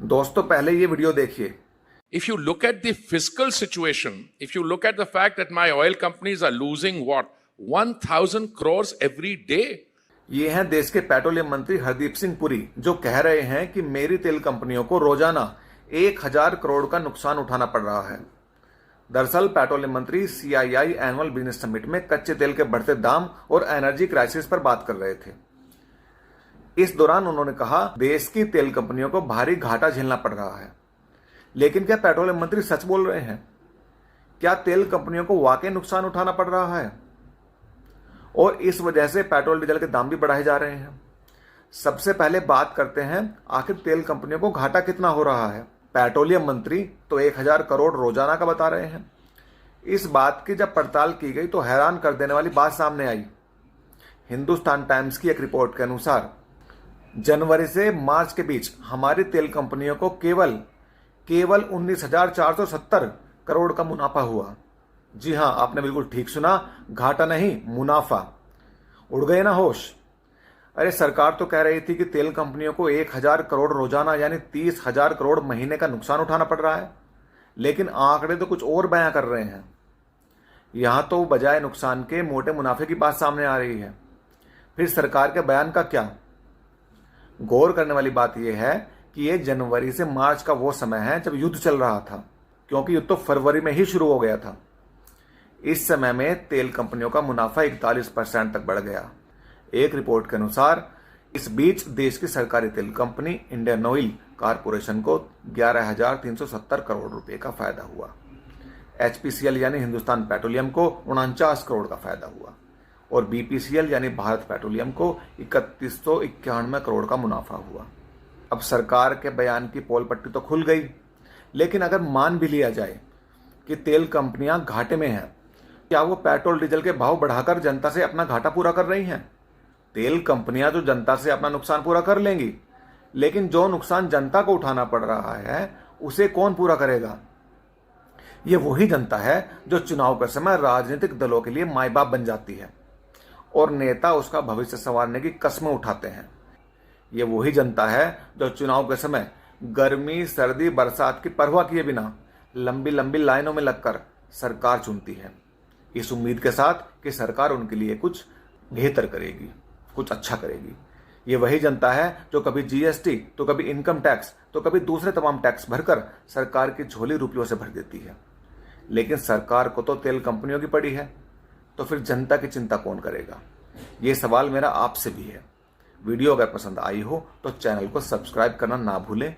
दोस्तों पहले ये वीडियो देखिए। If you look at the fiscal situation, if you look at the fact that my oil companies are losing what, 1,000 crores every day. ये हैं देश के पेट्रोलियम मंत्री हरदीप सिंह पुरी, जो कह रहे हैं कि मेरी तेल कंपनियों को रोजाना 1,000 करोड़ का नुकसान उठाना पड़ रहा है। दरअसल पेट्रोलियम मंत्री CII एनुअल बिजनेस समिट में कच्चे तेल के बढ़ते दाम और एनर्जी क्राइसिस पर बात कर रहे थे। इस दौरान उन्होंने कहा, देश की तेल कंपनियों को भारी घाटा झेलना पड़ रहा है। लेकिन क्या पेट्रोलियम मंत्री सच बोल रहे हैं? क्या तेल कंपनियों को वाकई नुकसान उठाना पड़ रहा है और इस वजह से पेट्रोल डीजल के दाम भी बढ़ाए जा रहे हैं? सबसे पहले बात करते हैं, आखिर तेल कंपनियों को घाटा कितना हो रहा है। पेट्रोलियम मंत्री तो 1,000 करोड़ रोजाना का बता रहे हैं। इस बात की जब पड़ताल की गई तो हैरान कर देने वाली बात सामने आई। हिंदुस्तान टाइम्स की एक रिपोर्ट के अनुसार जनवरी से मार्च के बीच हमारी तेल कंपनियों को केवल 19,470 करोड़ का मुनाफा हुआ। जी हां, आपने बिल्कुल ठीक सुना, घाटा नहीं, मुनाफा। उड़ गए ना होश? अरे सरकार तो कह रही थी कि तेल कंपनियों को 1,000 करोड़ रोजाना यानी 30,000 करोड़ महीने का नुकसान उठाना पड़ रहा है, लेकिन आंकड़े तो कुछ और बयां कर रहे हैं। यहां तो बजाय नुकसान के मोटे मुनाफे की बात सामने आ रही है। फिर सरकार के बयान का क्या? गौर करने वाली बात यह है कि ये जनवरी से मार्च का वो समय है जब युद्ध चल रहा था, क्योंकि युद्ध तो फरवरी में ही शुरू हो गया था। इस समय में तेल कंपनियों का मुनाफा 41% तक बढ़ गया। एक रिपोर्ट के अनुसार इस बीच देश की सरकारी तेल कंपनी इंडियन ऑयल कारपोरेशन को 11,370 करोड़ रुपए का फायदा हुआ। HPCL यानी हिंदुस्तान पेट्रोलियम को 49 करोड़ का फायदा हुआ और BPCL यानी भारत पेट्रोलियम को 3,191 करोड़ का मुनाफा हुआ। अब सरकार के बयान की पोल पट्टी तो खुल गई, लेकिन अगर मान भी लिया जाए कि तेल कंपनियां घाटे में हैं, क्या वो पेट्रोल डीजल के भाव बढ़ाकर जनता से अपना घाटा पूरा कर रही हैं? तेल कंपनियां तो जनता से अपना नुकसान पूरा कर लेंगी, लेकिन जो नुकसान जनता को उठाना पड़ रहा है उसे कौन पूरा करेगा? ये वही जनता है जो चुनाव के समय राजनीतिक दलों के लिए माई बाप बन जाती है और नेता उसका भविष्य संवारने की कस्में उठाते हैं। ये वही जनता है जो चुनाव के समय गर्मी, सर्दी, बरसात की परवाह किए बिना लंबी लंबी लाइनों में लगकर सरकार चुनती है, इस उम्मीद के साथ कि सरकार उनके लिए कुछ बेहतर करेगी, कुछ अच्छा करेगी। ये वही जनता है जो कभी GST तो कभी इनकम टैक्स तो कभी दूसरे तमाम टैक्स भरकर सरकार की झोली रुपयों से भर देती है। लेकिन सरकार को तो तेल कंपनियों की पड़ी है, तो फिर जनता की चिंता कौन करेगा? ये सवाल मेरा आपसे भी है। वीडियो अगर पसंद आई हो तो चैनल को सब्सक्राइब करना ना भूलें।